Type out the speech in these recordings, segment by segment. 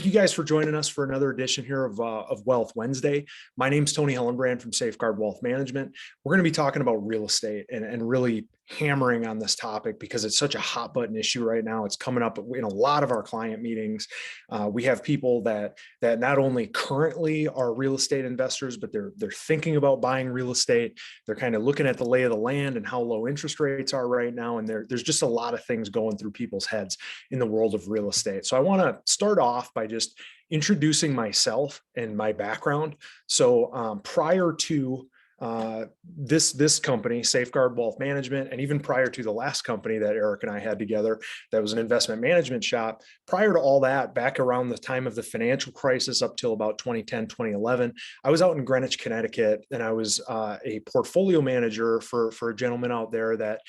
You guys for joining us for another edition here of Wealth Wednesday. My name's Tony Hellenbrand from Safeguard Wealth Management. We're going to be talking about real estate and really hammering on this topic because it's such a hot button issue right now. It's coming up in a lot of our client meetings. We have people that not only currently are real estate investors, but they're thinking about buying real estate. They're kind of looking at the lay of the land and how low interest rates are right now. And there's just a lot of things going through people's heads in the world of real estate. So I want to start off by just introducing myself and my background. So prior to this company, Safeguard Wealth Management, and even prior to the last company that Eric and I had together, that was an investment management shop. Prior to all that, back around the time of the financial crisis up till about 2010, 2011, I was out in Greenwich, Connecticut, and I was a portfolio manager for a gentleman out there that,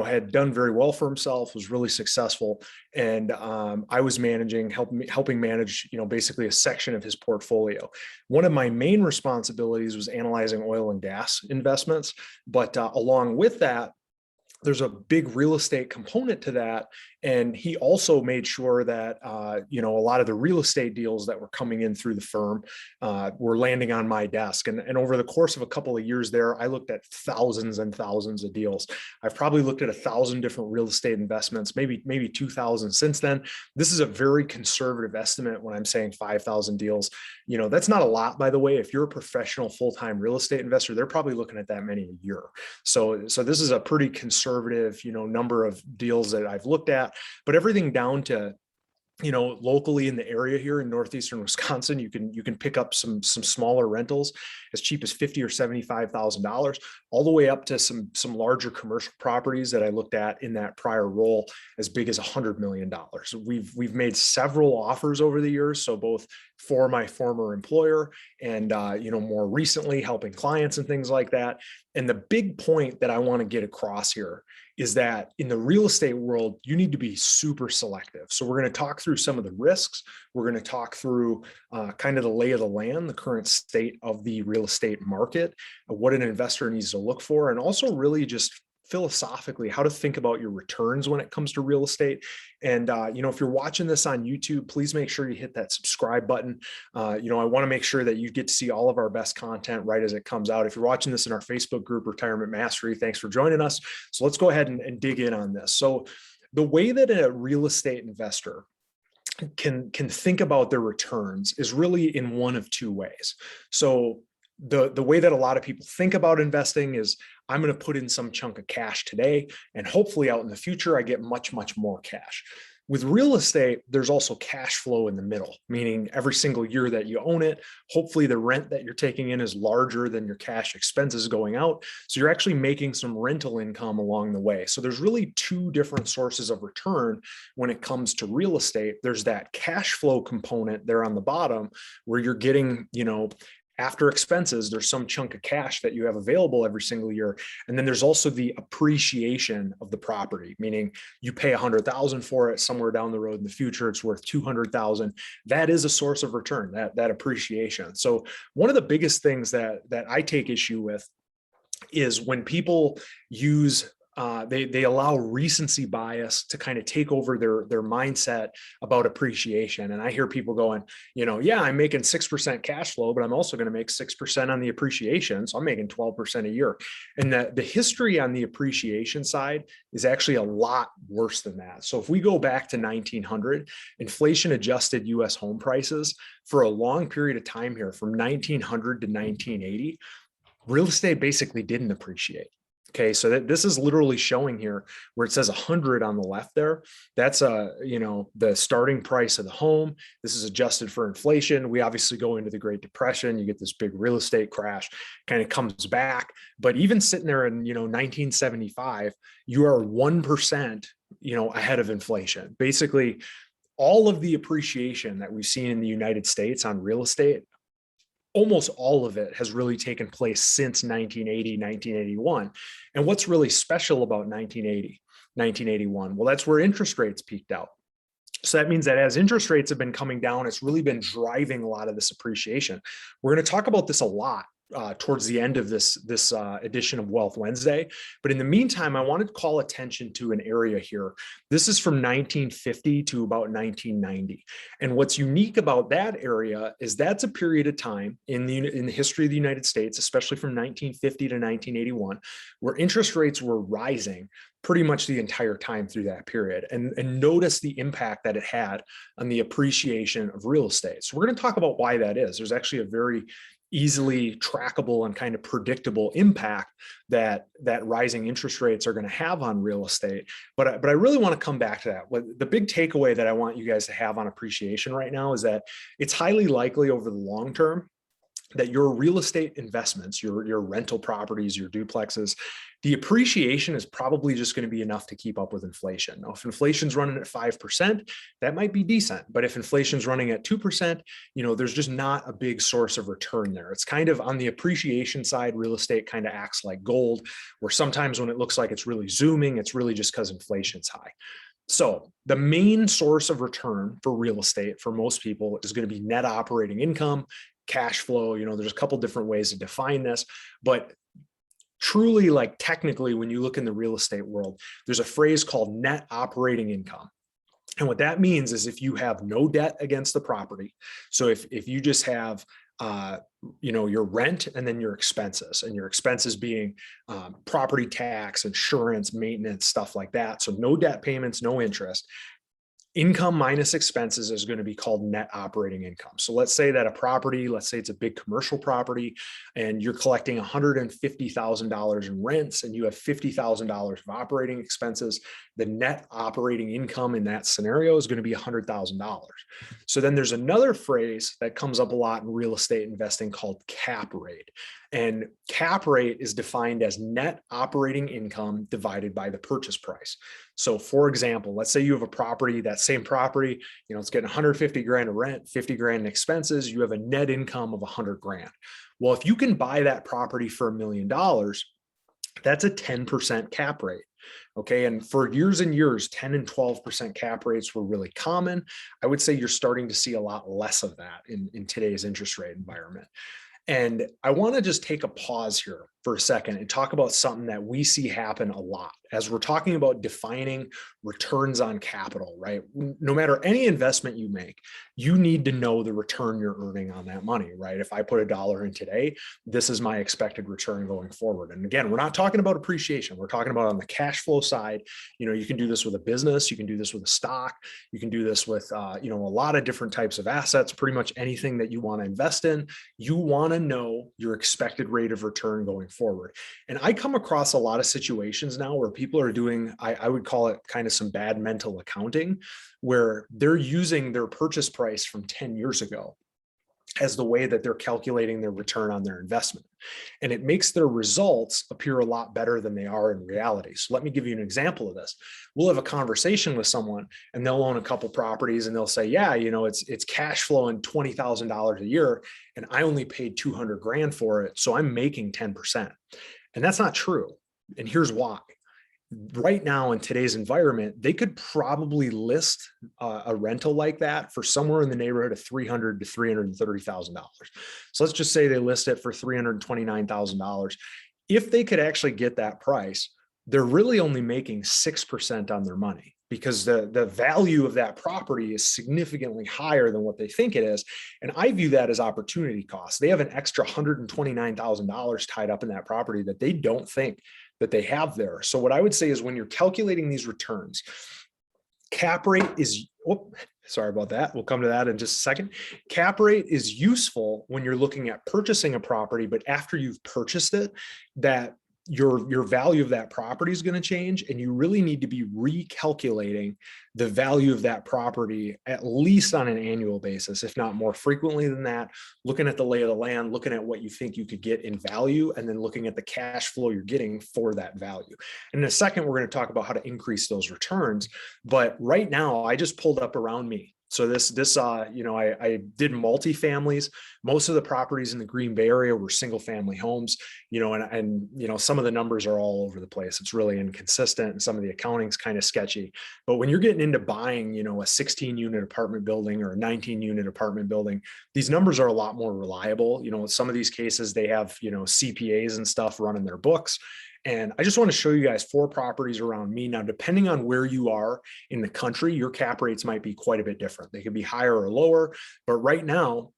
had done very well for himself, was really successful. And I was helping manage, basically a section of his portfolio. One of my main responsibilities was analyzing oil and gas investments. But along with that, there's a big real estate component to that. And he also made sure that, a lot of the real estate deals that were coming in through the firm were landing on my desk. And over the course of a couple of years there, I looked at thousands and thousands of deals. I've probably looked at 1,000 different real estate investments, maybe 2,000 since then. This is a very conservative estimate when I'm saying 5,000 deals. That's not a lot, by the way. If you're a professional full-time real estate investor, they're probably looking at that many a year. So this is a pretty conservative, number of deals that I've looked at. But everything down to, locally in the area here in northeastern Wisconsin, you can pick up some smaller rentals as cheap as $50,000 or $75,000, all the way up to some larger commercial properties that I looked at in that prior role as big as $100 million. We've made several offers over the years, so both for my former employer and more recently helping clients and things like that. And the big point that I want to get across here is that in the real estate world, you need to be super selective. So we're going to talk through some of the risks. We're going to talk through kind of the lay of the land, the current state of the real estate market, what an investor needs to look for, and also really just philosophically how to think about your returns when it comes to real estate. And if you're watching this on YouTube, please make sure you hit that subscribe button. I want to make sure that you get to see all of our best content right as it comes out. If you're watching this in our Facebook group, Retirement Mastery, thanks for joining us. So let's go ahead and dig in on this. So the way that a real estate investor can think about their returns is really in one of two ways. So the way that a lot of people think about investing is, I'm going to put in some chunk of cash today, and hopefully out in the future, I get much, much more cash. With real estate, there's also cash flow in the middle, meaning every single year that you own it, hopefully the rent that you're taking in is larger than your cash expenses going out. So you're actually making some rental income along the way. So there's really two different sources of return when it comes to real estate. There's that cash flow component there on the bottom where you're getting, after expenses, there's some chunk of cash that you have available every single year. And then there's also the appreciation of the property, meaning you pay $100,000 for it somewhere down the road in the future, it's worth $200,000. That is a source of return, that appreciation. So one of the biggest things that I take issue with is when people use they allow recency bias to kind of take over their mindset about appreciation. And I hear people going, yeah, I'm making 6% cash flow, but I'm also going to make 6% on the appreciation. So I'm making 12% a year. And the history on the appreciation side is actually a lot worse than that. So if we go back to 1900, inflation adjusted US home prices for a long period of time here, from 1900 to 1980, real estate basically didn't appreciate. Okay, so this is literally showing here where it says 100 on the left there. That's the starting price of the home. This is adjusted for inflation. We obviously go into the Great Depression. You get this big real estate crash, kind of comes back. But even sitting there in 1975, you are 1% ahead of inflation. Basically, all of the appreciation that we've seen in the United States on real estate, almost all of it has really taken place since 1980, 1981. And what's really special about 1980, 1981? Well, that's where interest rates peaked out. So that means that as interest rates have been coming down, it's really been driving a lot of this appreciation. We're going to talk about this a lot towards the end of this edition of Wealth Wednesday. But in the meantime, I wanted to call attention to an area here. This is from 1950 to about 1990. And what's unique about that area is that's a period of time in the history of the United States, especially from 1950 to 1981, where interest rates were rising pretty much the entire time through that period. And notice the impact that it had on the appreciation of real estate. So we're going to talk about why that is. There's actually a very easily trackable and kind of predictable impact that rising interest rates are going to have on real estate. But I really want to come back to that. The big takeaway that I want you guys to have on appreciation right now is that it's highly likely over the long term that your real estate investments, your rental properties, your duplexes, the appreciation is probably just going to be enough to keep up with inflation. Now, if inflation's running at 5%, that might be decent. But if inflation's running at 2%, there's just not a big source of return there. It's kind of on the appreciation side, real estate kind of acts like gold, where sometimes when it looks like it's really zooming, it's really just because inflation's high. So the main source of return for real estate for most people is going to be net operating income, cash flow. There's a couple different ways to define this, but truly, like technically, when you look in the real estate world, there's a phrase called net operating income. And what that means is if you have no debt against the property, so if you just have your rent and then your expenses, and your expenses being property tax, insurance, maintenance, stuff like that. So no debt payments, no interest. Income minus expenses is going to be called net operating income. So let's say that a property, let's say it's a big commercial property, and you're collecting $150,000 in rents and you have $50,000 of operating expenses. The net operating income in that scenario is going to be $100,000. So then there's another phrase that comes up a lot in real estate investing called cap rate. And cap rate is defined as net operating income divided by the purchase price. So for example, let's say you have a property, that same property, it's getting 150 grand of rent, 50 grand in expenses, you have a net income of 100 grand. Well, if you can buy that property for $1 million, that's a 10% cap rate. Okay. And for years and years, 10 and 12% cap rates were really common. I would say you're starting to see a lot less of that in today's interest rate environment. And I want to just take a pause here for a second and talk about something that we see happen a lot as we're talking about defining returns on capital, right? No matter any investment you make, you need to know the return you're earning on that money, right? If I put $1 in today, this is my expected return going forward. And again, we're not talking about appreciation. We're talking about on the cash flow side. You can do this with a business, you can do this with a stock, you can do this with, a lot of different types of assets, pretty much anything that you want to invest in. You want to know your expected rate of return going forward. And I come across a lot of situations now where people are doing, I would call it kind of some bad mental accounting, where they're using their purchase price from 10 years ago as the way that they're calculating their return on their investment. And it makes their results appear a lot better than they are in reality. So let me give you an example of this. We'll have a conversation with someone and they'll own a couple properties and they'll say, yeah, it's cash flowing $20,000 a year and I only paid 200 grand for it. So I'm making 10%. And that's not true. And here's why. Right now in today's environment, they could probably list a rental like that for somewhere in the neighborhood of $300,000 to $330,000. So let's just say they list it for $329,000. If they could actually get that price, they're really only making 6% on their money, because the value of that property is significantly higher than what they think it is. And I view that as opportunity cost. They have an extra $129,000 tied up in that property that they don't think that they have there. So what I would say is when you're calculating these returns, cap rate is, sorry about that. We'll come to that in just a second. Cap rate is useful when you're looking at purchasing a property, but after you've purchased it, that your value of that property is going to change, and you really need to be recalculating the value of that property at least on an annual basis, if not more frequently than that, looking at the lay of the land, looking at what you think you could get in value, and then looking at the cash flow you're getting for that value. And in a second, we're going to talk about how to increase those returns. But right now, I just pulled up around me So I did multifamilies. Most of the properties in the Green Bay area were single family homes, and some of the numbers are all over the place. It's really inconsistent, and some of the accounting's kind of sketchy. But when you're getting into buying, a 16 unit apartment building or a 19 unit apartment building, these numbers are a lot more reliable. In some of these cases, they have, CPAs and stuff running their books. And I just want to show you guys 4 properties around me. Now, depending on where you are in the country, your cap rates might be quite a bit different. They could be higher or lower, but right now,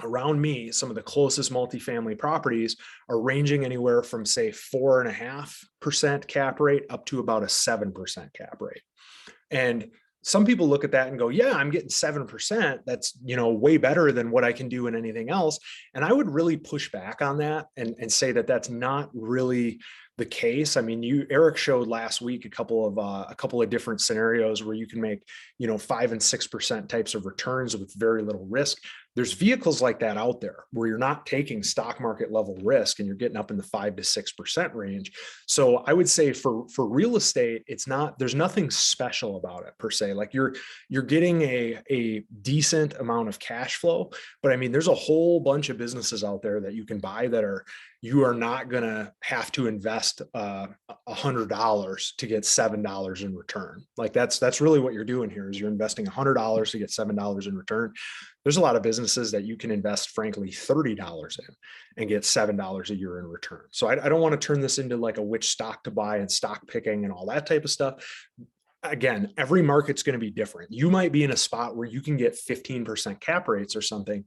around me, some of the closest multifamily properties are ranging anywhere from, say, 4.5% cap rate up to about a 7% cap rate. And some people look at that and go, yeah, I'm getting 7%. That's, way better than what I can do in anything else. And I would really push back on that and say that that's not really the case. I mean, Eric showed last week a couple of different scenarios where you can make, 5 and 6% types of returns with very little risk. There's vehicles like that out there where you're not taking stock market level risk and you're getting up in the 5 to 6% range. So I would say for real estate, there's nothing special about it per se. Like you're getting a decent amount of cash flow, but I mean, there's a whole bunch of businesses out there that you can buy you are not going to have to invest $100 to get $7 in return. Like that's really what you're doing here is you're investing $100 to get $7 in return. There's a lot of businesses that you can invest, frankly, $30 in and get $7 a year in return. So I don't want to turn this into like a which stock to buy and stock picking and all that type of stuff. Again, every market's going to be different. You might be in a spot where you can get 15% cap rates or something.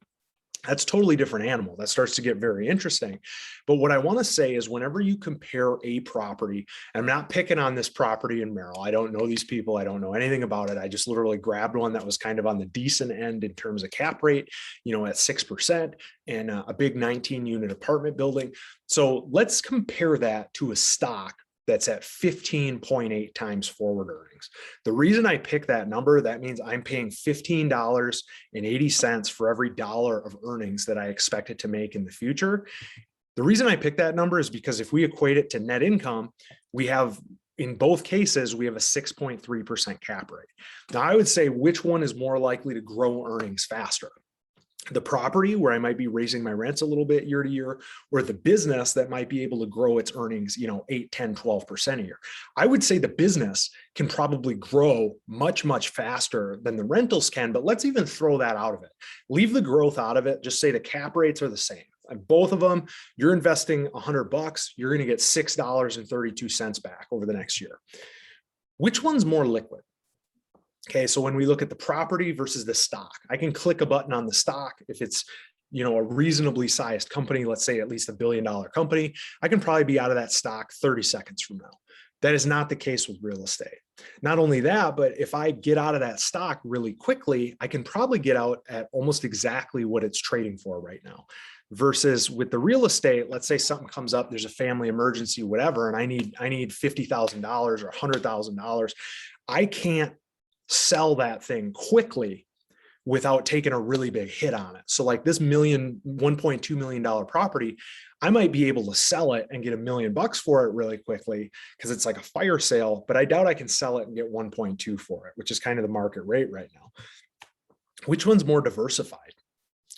That's a totally different animal. That starts to get very interesting. But what I want to say is whenever you compare a property, and I'm not picking on this property in Merrill. I don't know these people. I don't know anything about it. I just literally grabbed one that was kind of on the decent end in terms of cap rate, at 6% and a big 19 unit apartment building. So let's compare that to a stock that's at 15.8 times forward earnings. The reason I pick that number, that means I'm paying $15.80 for every dollar of earnings that I expect it to make in the future. The reason I pick that number is because if we equate it to net income, in both cases, we have a 6.3% cap rate. Now, I would say which one is more likely to grow earnings faster? The property where I might be raising my rents a little bit year to year, or the business that might be able to grow its earnings, 8, 10, 12% a year. I would say the business can probably grow much, much faster than the rentals can, but let's even throw that out of it. Leave the growth out of it. Just say the cap rates are the same. And both of them, you're investing $100, you're going to get $6.32 back over the next year. Which one's more liquid? Okay, so when we look at the property versus the stock, I can click a button on the stock. If it's, a reasonably sized company, let's say at least $1 billion company, I can probably be out of that stock 30 seconds from now. That is not the case with real estate. Not only that, but if I get out of that stock really quickly, I can probably get out at almost exactly what it's trading for right now. Versus with the real estate, let's say something comes up, there's a family emergency, whatever, and I need $50,000 or $100,000. I can't sell that thing quickly without taking a really big hit on it. So like this $1.2 million property, I might be able to sell it and get $1 million for it really quickly because it's like a fire sale, but I doubt I can sell it and get 1.2 for it, which is kind of the market rate right now. Which one's more diversified?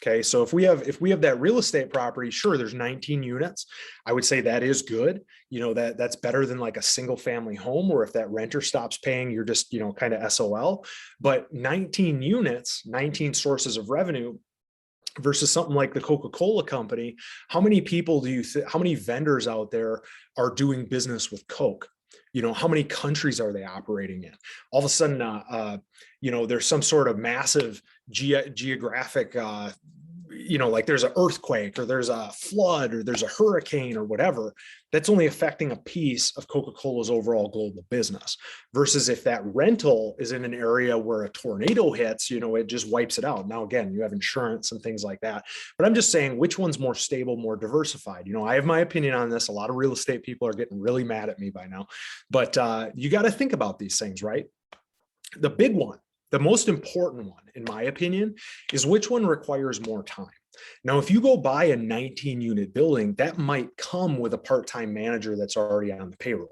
Okay, so if we have that real estate property, sure, there's 19 units. I would say that is good. That's better than like a single family home, or if that renter stops paying, you're just, kind of SOL. But 19 units, 19 sources of revenue versus something like the Coca-Cola company. How many people how many vendors out there are doing business with Coke? How many countries are they operating in? All of a sudden, there's some sort of massive geographic, like there's an earthquake or there's a flood or there's a hurricane or whatever, that's only affecting a piece of Coca-Cola's overall global business. Versus if that rental is in an area where a tornado hits, it just wipes it out. Now, again, you have insurance and things like that. But I'm just saying which one's more stable, more diversified. I have my opinion on this. A lot of real estate people are getting really mad at me by now. But you got to think about these things, right? The big one, the most important one, in my opinion, is which one requires more time. Now, if you go buy a 19 unit building, that might come with a part-time manager that's already on the payroll.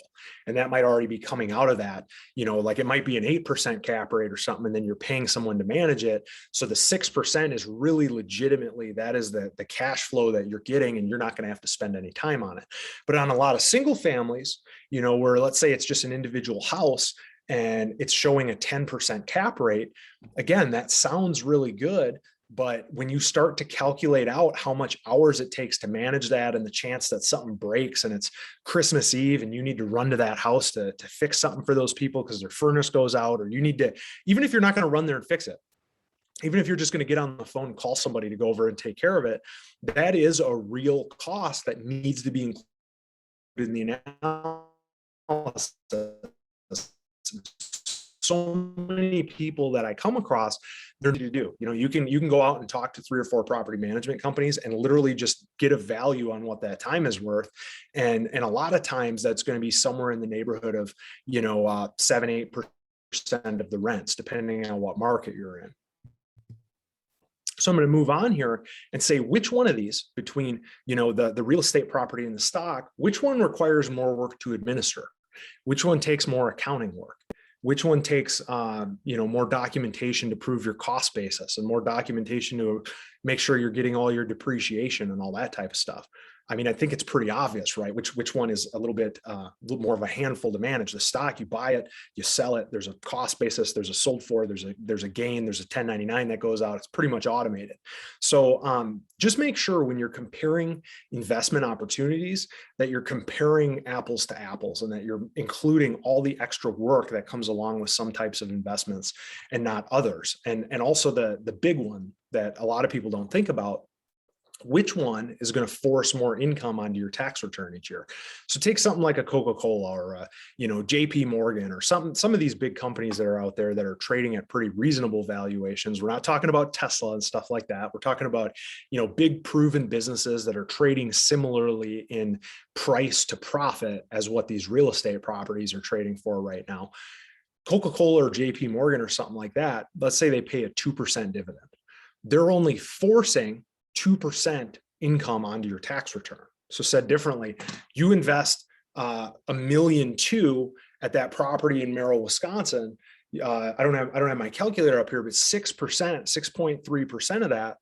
And that might already be coming out of that, like it might be an 8% cap rate or something, and then you're paying someone to manage it. So the 6% is really legitimately, that is the cash flow that you're getting, and you're not going to have to spend any time on it. But on a lot of single families, where let's say it's just an individual house and it's showing a 10% cap rate, again, that sounds really good. But when you start to calculate out how much hours it takes to manage that, and the chance that something breaks and it's Christmas Eve and you need to run to that house to fix something for those people because their furnace goes out, or you need to, even if you're not going to run there and fix it, even if you're just going to get on the phone and call somebody to go over and take care of it, that is a real cost that needs to be included in the analysis. So many people that I come across, they're to do. You can go out and talk to 3 or 4 property management companies and literally just get a value on what that time is worth. And a lot of times that's going to be somewhere in the neighborhood of 7-8% of the rents, depending on what market you're in. So I'm going to move on here and say which one of these, between the real estate property and the stock, which one requires more work to administer, which one takes more accounting work, which one takes more documentation to prove your cost basis, and more documentation to make sure you're getting all your depreciation and all that type of stuff. I mean, I think it's pretty obvious, right? Which one is a little bit more of a handful to manage. The stock, you buy it, you sell it. There's a cost basis. There's a sold for. There's a gain. There's a 1099 that goes out. It's pretty much automated. So just make sure when you're comparing investment opportunities that you're comparing apples to apples, and that you're including all the extra work that comes along with some types of investments and not others. And also the big one that a lot of people don't think about: which one is going to force more income onto your tax return each year? So take something like a Coca-Cola or a, JP Morgan, or some of these big companies that are out there that are trading at pretty reasonable valuations. We're not talking about Tesla and stuff like that. We're talking about, big proven businesses that are trading similarly in price to profit as what these real estate properties are trading for right now. Coca-Cola or JP Morgan or something like that, let's say they pay a 2% dividend. They're only forcing 2% income onto your tax return. So said differently, you invest $1.2 million at that property in Merrill, Wisconsin. I don't have my calculator up here, but 6.3% of that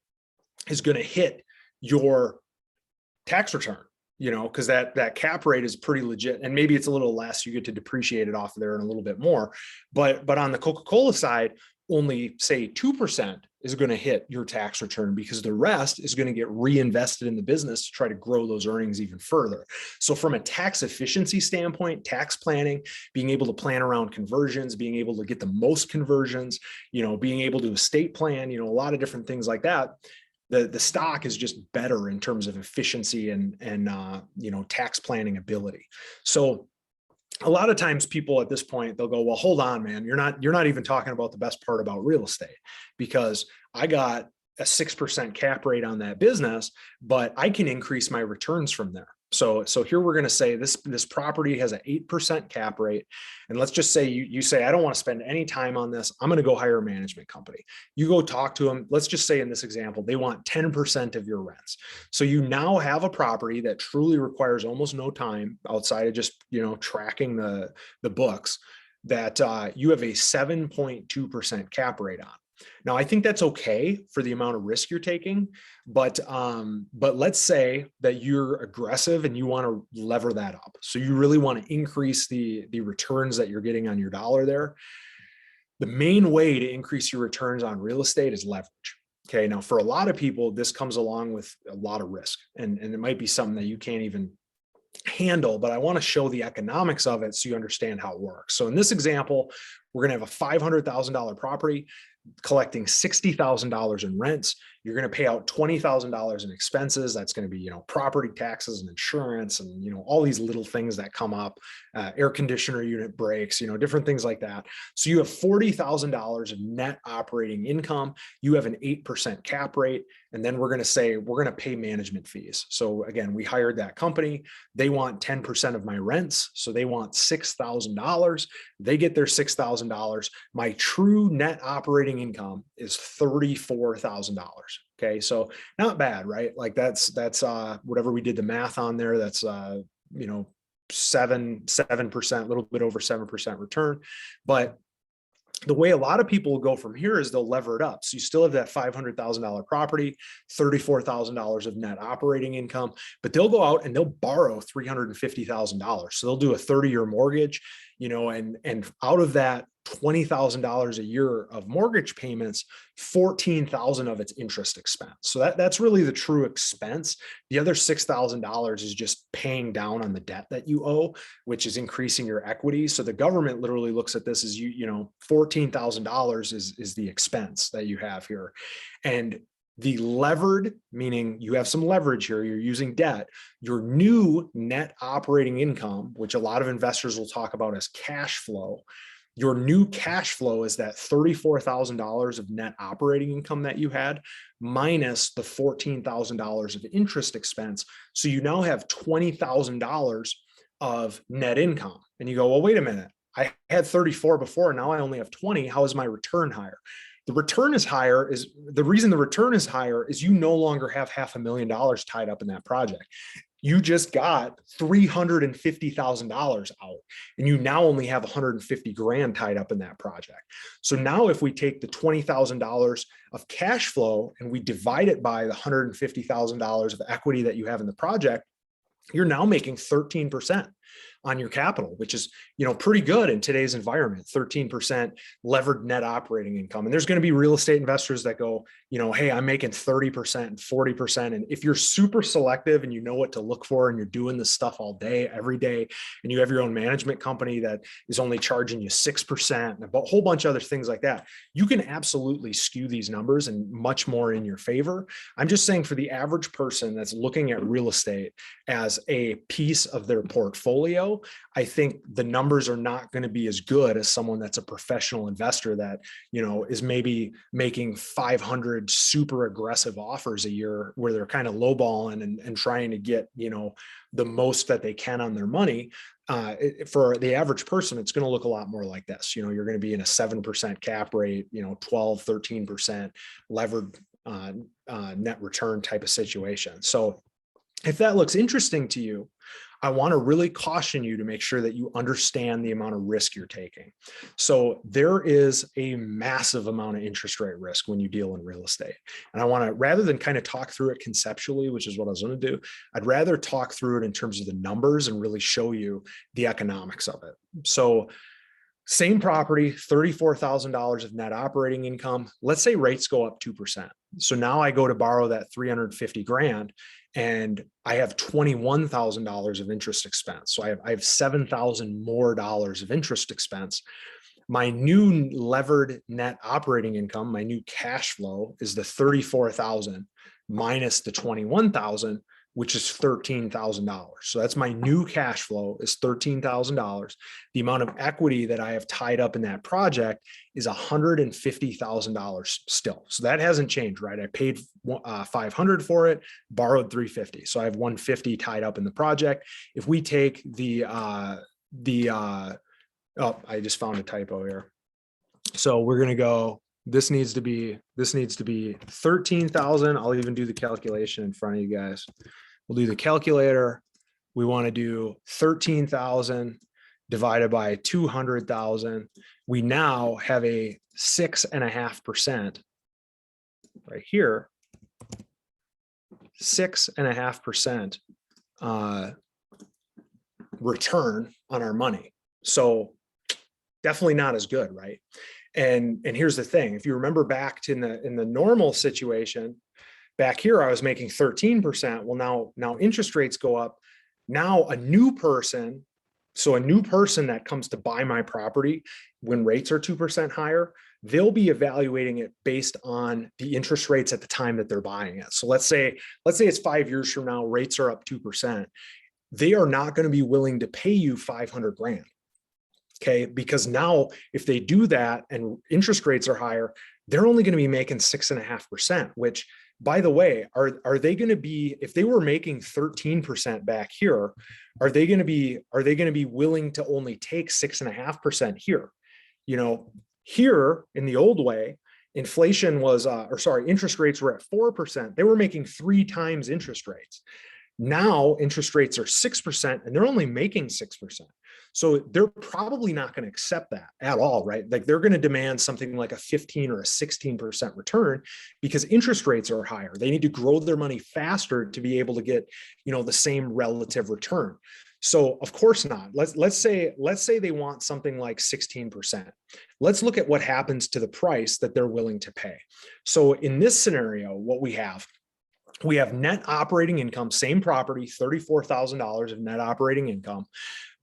is going to hit your tax return. Because that cap rate is pretty legit, and maybe it's a little less. You get to depreciate it off of there and a little bit more. But on the Coca-Cola side, only say 2% is going to hit your tax return, because the rest is going to get reinvested in the business to try to grow those earnings even further. So from a tax efficiency standpoint, tax planning, being able to plan around conversions, being able to get the most conversions, being able to estate plan, a lot of different things like that. The stock is just better in terms of efficiency and tax planning ability. So a lot of times people at this point, they'll go, well, hold on, man, you're not even talking about the best part about real estate, because I got a 6% cap rate on that business, but I can increase my returns from there. So here we're going to say this property has an 8% cap rate. And let's just say you say, I don't want to spend any time on this. I'm going to go hire a management company. You go talk to them. Let's just say in this example, they want 10% of your rents. So you now have a property that truly requires almost no time outside of just, tracking the books, that you have a 7.2% cap rate on. Now, I think that's okay for the amount of risk you're taking, but let's say that you're aggressive and you want to lever that up. So you really want to increase the returns that you're getting on your dollar there. The main way to increase your returns on real estate is leverage. Okay. Now, for a lot of people, this comes along with a lot of risk, and it might be something that you can't even handle, but I want to show the economics of it so you understand how it works. So in this example, we're going to have a $500,000 property collecting $60,000 in rents. You're going to pay out $20,000 in expenses. That's going to be, property taxes and insurance and, all these little things that come up, air conditioner unit breaks, different things like that. So you have $40,000 of net operating income. You have an 8% cap rate. And then we're going to say, we're going to pay management fees. So again, we hired that company. They want 10% of my rents. So they want $6,000. They get their $6,000. My true net operating income is $34,000. Okay. So not bad, right? Like that's whatever we did the math on there. That's, 7%, a little bit over 7% return. But the way a lot of people will go from here is they'll lever it up. So you still have that $500,000 property, $34,000 of net operating income, but they'll go out and they'll borrow $350,000. So they'll do a 30-year mortgage, and out of that $20,000 a year of mortgage payments, 14,000 of it's interest expense. So that's really the true expense. The other $6,000 is just paying down on the debt that you owe, which is increasing your equity. So the government literally looks at this as $14,000 is the expense that you have here. And the levered, meaning you have some leverage here, you're using debt, your new net operating income, which a lot of investors will talk about as cash flow. Your new cash flow is that $34,000 of net operating income that you had minus the $14,000 of interest expense. So you now have $20,000 of net income. And you go, well, wait a minute. I had 34 before. Now I only have 20. How is my return higher? The return is higher is the reason the return is higher is you no longer have $500,000 tied up in that project. You just got $350,000 out, and you now only have 150 grand tied up in that project. So now if we take the $20,000 of cash flow and we divide it by the $150,000 of equity that you have in the project, you're now making 13% on your capital, which is, pretty good in today's environment, 13% levered net operating income. And there's going to be real estate investors that go, hey, I'm making 30% and 40%. And if you're super selective and you know what to look for and you're doing this stuff all day, every day, and you have your own management company that is only charging you 6% and a whole bunch of other things like that, you can absolutely skew these numbers and much more in your favor. I'm just saying for the average person that's looking at real estate as a piece of their portfolio, I think the numbers are not going to be as good as someone that's a professional investor that, is maybe making 500 super aggressive offers a year where they're kind of lowballing and trying to get, the most that they can on their money. For the average person, it's going to look a lot more like this. You're going to be in a 7% cap rate, 12, 13% levered net return type of situation. So if that looks interesting to you, I want to really caution you to make sure that you understand the amount of risk you're taking. So there is a massive amount of interest rate risk when you deal in real estate. And I want to, rather than kind of talk through it conceptually, which is what I was going to do, I'd rather talk through it in terms of the numbers and really show you the economics of it. So same property, $34,000 of net operating income. Let's say rates go up 2%. So now I go to borrow that 350 grand and I have $21,000 of interest expense. So I have $7,000 more dollars of interest expense. My new levered net operating income, my new cash flow is the 34,000 minus the 21,000, which is $13,000. So that's my new cash flow is $13,000. The amount of equity that I have tied up in that project is $150,000 still. So that hasn't changed, right? I paid $500 for it, borrowed $350. So I have $150 tied up in the project. If we take oh, I just found a typo here. So we're going to go, this needs to be 13,000. I'll even do the calculation in front of you guys. We'll do the calculator. We want to do 13,000 divided by 200,000. We now have a 6.5% right here, 6.5% return on our money. So definitely not as good, right? And here's the thing: if you remember back to in the normal situation, back here I was making 13%. Well, now interest rates go up. Now a new person that comes to buy my property when rates are 2% higher, they'll be evaluating it based on the interest rates at the time that they're buying it. So let's say it's 5 years from now, rates are up 2%. They are not going to be willing to pay you 500 grand. Okay. Because now if they do that and interest rates are higher, they're only going to be making 6.5%, which, by the way, are they going to be, if they were making 13% back here, are they going to be willing to only take 6.5% here? Here in the old way, inflation was, interest rates were at 4%. They were making 3 times interest rates. Now interest rates are 6% and they're only making 6%. So they're probably not going to accept that at all, right? Like they're going to demand something like a 15 or a 16% return because interest rates are higher. They need to grow their money faster to be able to get, the same relative return. So of course not. Let's say they want something like 16%. Let's look at what happens to the price that they're willing to pay. So in this scenario, what we have net operating income, same property, $34,000 of net operating income.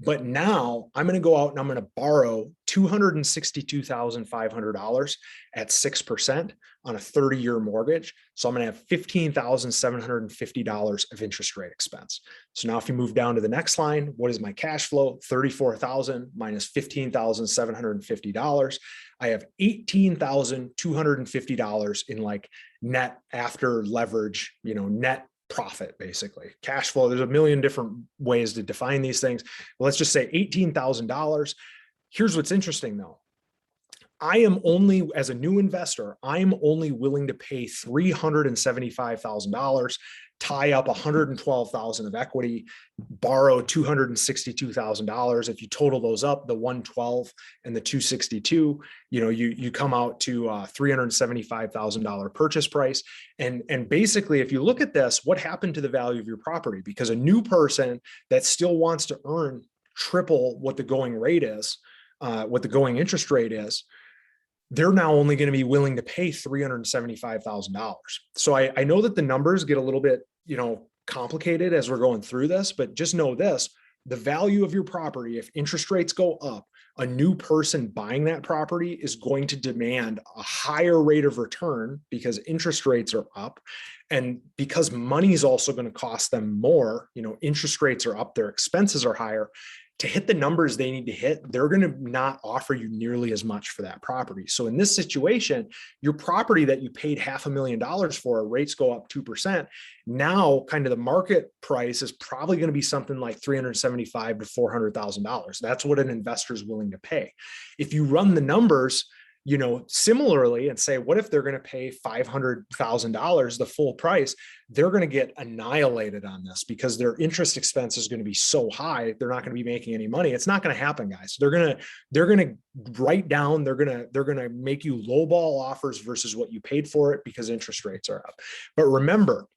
But now I'm going to go out and I'm going to borrow $262,500 at 6% on a 30-year mortgage. So I'm going to have $15,750 of interest rate expense. So now if you move down to the next line, what is my cash flow? $34,000 minus $15,750. I have $18,250 in like net after leverage, net profit, basically cash flow. There's a million different ways to define these things. But let's just say $18,000. Here's what's interesting though. I am only, as a new investor, I'm only willing to pay $375,000, tie up $112,000 of equity, borrow $262,000. If you total those up, the 112 and the 262, you come out to $375,000 purchase price. And basically, if you look at this, what happened to the value of your property? Because a new person that still wants to earn triple what the going rate is, what the going interest rate is, they're now only going to be willing to pay $375,000. So I know that the numbers get a little bit, complicated as we're going through this, but just know this, the value of your property, if interest rates go up, a new person buying that property is going to demand a higher rate of return because interest rates are up. And because money is also going to cost them more, interest rates are up, their expenses are higher. To hit the numbers they need to hit, they're going to not offer you nearly as much for that property. So in this situation, your property that you paid $500,000 for, rates go up 2%. Now, kind of the market price is probably going to be something like $375,000 to $400,000. That's what an investor is willing to pay. If you run the numbers, similarly and say, what if they're going to pay $500,000, the full price? They're going to get annihilated on this because their interest expense is going to be so high. They're not going to be making any money. It's not going to happen, guys. They're going to write down, they're going to make you lowball offers versus what you paid for it because interest rates are up. But remember,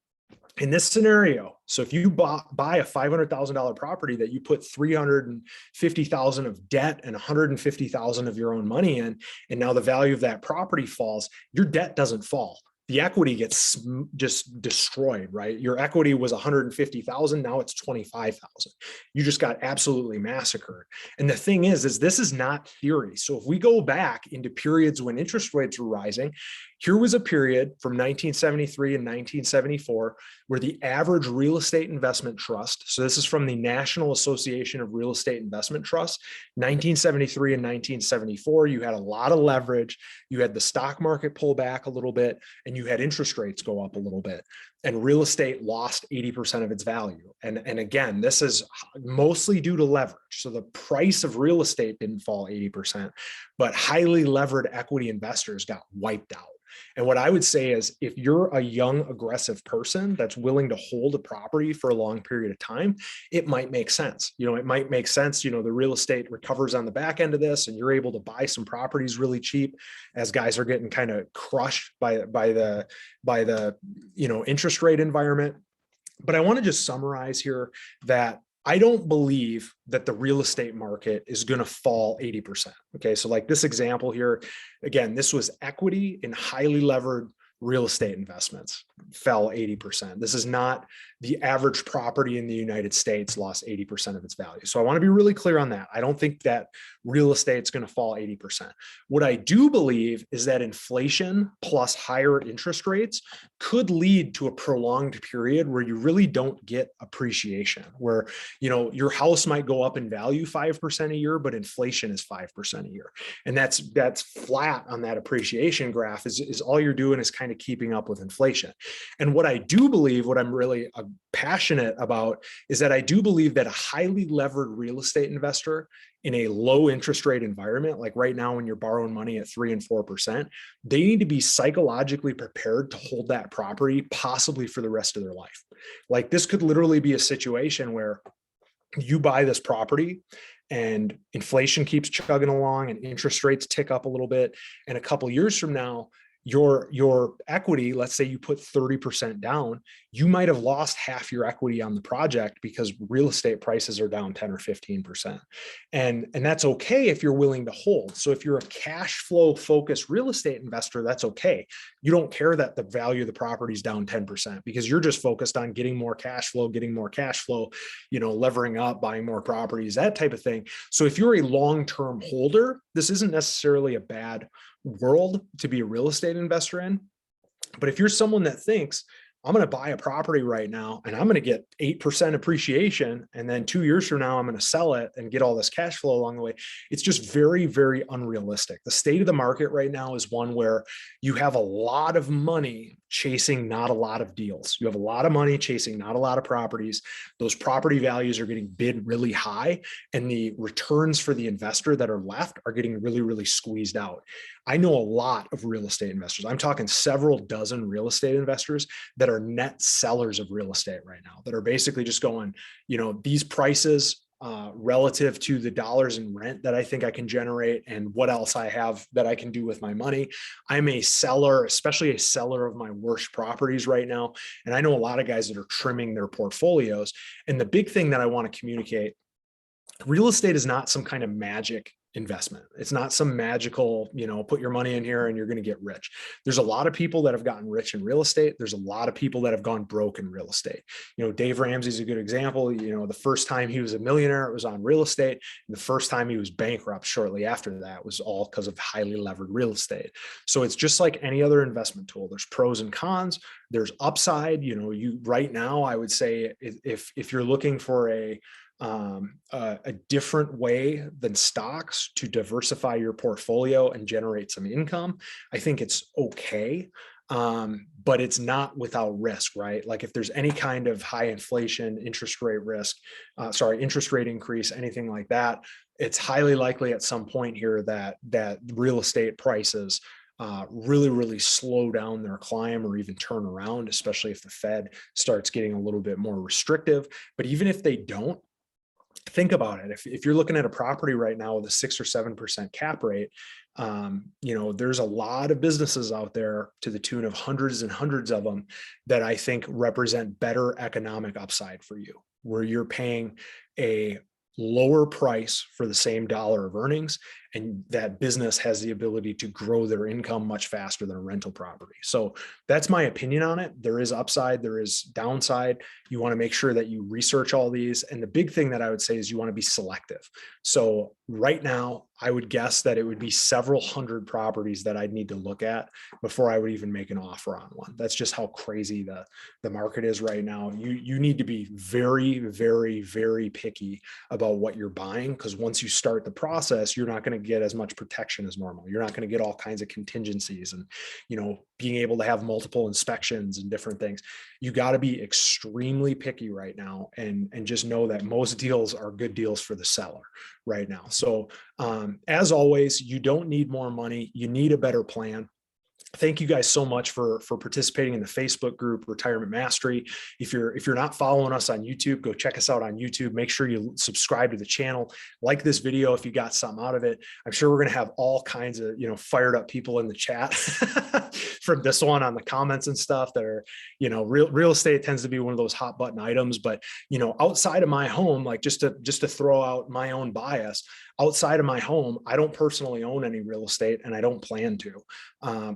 in this scenario, so if you buy a $500,000 property that you put $350,000 of debt and $150,000 of your own money in, and now the value of that property falls, your debt doesn't fall. The equity gets just destroyed, right? Your equity was 150,000. Now it's 25,000. You just got absolutely massacred. And the thing is this is not theory. So if we go back into periods when interest rates were rising, here was a period from 1973 and 1974 where the average real estate investment trust, so this is from the National Association of Real Estate Investment Trusts, 1973 and 1974, you had a lot of leverage, you had the stock market pull back a little bit, and you had interest rates go up a little bit, and real estate lost 80% of its value. And again, this is mostly due to leverage. So the price of real estate didn't fall 80%, but highly levered equity investors got wiped out. And what I would say is if you're a young, aggressive person that's willing to hold a property for a long period of time, it might make sense. It might make sense, the real estate recovers on the back end of this and you're able to buy some properties really cheap as guys are getting kind of crushed by the interest rate environment. But I want to just summarize here that I don't believe that the real estate market is going to fall 80%. Okay. So like this example here, again, this was equity in highly levered real estate investments fell 80%. This is not the average property in the United States lost 80% of its value. So I want to be really clear on that. I don't think that real estate is going to fall 80%. What I do believe is that inflation plus higher interest rates could lead to a prolonged period where you really don't get appreciation, where, your house might go up in value 5% a year, but inflation is 5% a year. And that's flat on that appreciation graph is all you're doing is kind of keeping up with inflation. And what I do believe, what I'm really passionate about is that I do believe that a highly levered real estate investor in a low interest rate environment, like right now when you're borrowing money at 3 and 4%, they need to be psychologically prepared to hold that property possibly for the rest of their life. Like this could literally be a situation where you buy this property and inflation keeps chugging along and interest rates tick up a little bit. And a couple of years from now, your equity, let's say you put 30% down, you might have lost half your equity on the project because real estate prices are down 10 or 15%. And that's okay if you're willing to hold. So if you're a cash flow focused real estate investor, that's okay. You don't care that the value of the property is down 10% because you're just focused on getting more cash flow, levering up, buying more properties, that type of thing. So if you're a long-term holder, this isn't necessarily a bad world to be a real estate investor in. But if you're someone that thinks, I'm going to buy a property right now and I'm going to get 8% appreciation, and then 2 years from now, I'm going to sell it and get all this cash flow along the way, it's just very, very unrealistic. The state of the market right now is one where you have a lot of money chasing not a lot of deals. You have a lot of money chasing not a lot of properties. Those property values are getting bid really high, and the returns for the investor that are left are getting really, really squeezed out. I know a lot of real estate investors. I'm talking several dozen real estate investors that are net sellers of real estate right now, that are basically just going, these prices relative to the dollars in rent that I think I can generate and what else I have that I can do with my money. I'm a seller, especially a seller of my worst properties right now. And I know a lot of guys that are trimming their portfolios. And the big thing that I want to communicate, real estate is not some kind of magic investment. It's not some magical, put your money in here and you're going to get rich. There's a lot of people that have gotten rich in real estate. There's a lot of people that have gone broke in real estate. Dave Ramsey's a good example. The first time he was a millionaire, it was on real estate. And the first time he was bankrupt shortly after that was all because of highly levered real estate. So it's just like any other investment tool. There's pros and cons. There's upside. Right now, I would say if you're looking for a different way than stocks to diversify your portfolio and generate some income, I think it's okay. But it's not without risk, right? Like if there's any kind of high inflation, interest rate increase, anything like that, it's highly likely at some point here that real estate prices really, really slow down their climb or even turn around, especially if the Fed starts getting a little bit more restrictive. But even if they don't, think about it. If you're looking at a property right now with a 6 or 7% cap rate, there's a lot of businesses out there to the tune of hundreds and hundreds of them that I think represent better economic upside for you, where you're paying a lower price for the same dollar of earnings, and that business has the ability to grow their income much faster than a rental property. So that's my opinion on it. There is upside, there is downside. You want to make sure that you research all these. And the big thing that I would say is you want to be selective. So right now, I would guess that it would be several hundred properties that I'd need to look at before I would even make an offer on one. That's just how crazy the market is right now. You need to be very, very, very picky about what you're buying, because once you start the process, you're not going to get as much protection as normal. You're not going to get all kinds of contingencies and, being able to have multiple inspections and different things. You got to be extremely picky right now and just know that most deals are good deals for the seller right now. So as always, you don't need more money. You need a better plan. Thank you guys so much for participating in the Facebook group Retirement Mastery. If you're not following us on YouTube, go check us out on YouTube. Make sure you subscribe to the channel, like this video if you got something out of it. I'm sure we're going to have all kinds of fired up people in the chat from this one on the comments and stuff that are real estate tends to be one of those hot button items. But outside of my home, like just to throw out my own bias, outside of my home, I don't personally own any real estate, and I don't plan to.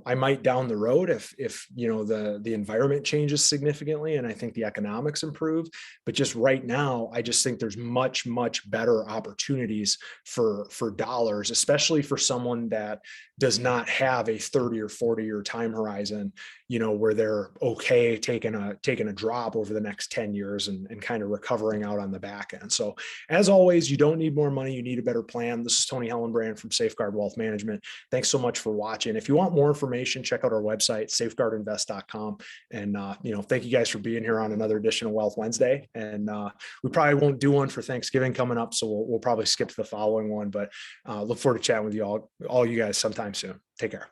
I might down the road if the environment changes significantly and I think the economics improve. But just right now, I just think there's much, much better opportunities for dollars, especially for someone that does not have a 30 or 40 year time horizon, where they're okay taking a drop over the next 10 years and kind of recovering out on the back end. So as always, you don't need more money. You need a better plan. This is Tony Hillenbrand from Safeguard Wealth Management. Thanks so much for watching. If you want more information, information, check out our website, safeguardinvest.com. And, thank you guys for being here on another edition of Wealth Wednesday. And we probably won't do one for Thanksgiving coming up, so we'll probably skip to the following one, but look forward to chatting with you all you guys sometime soon. Take care.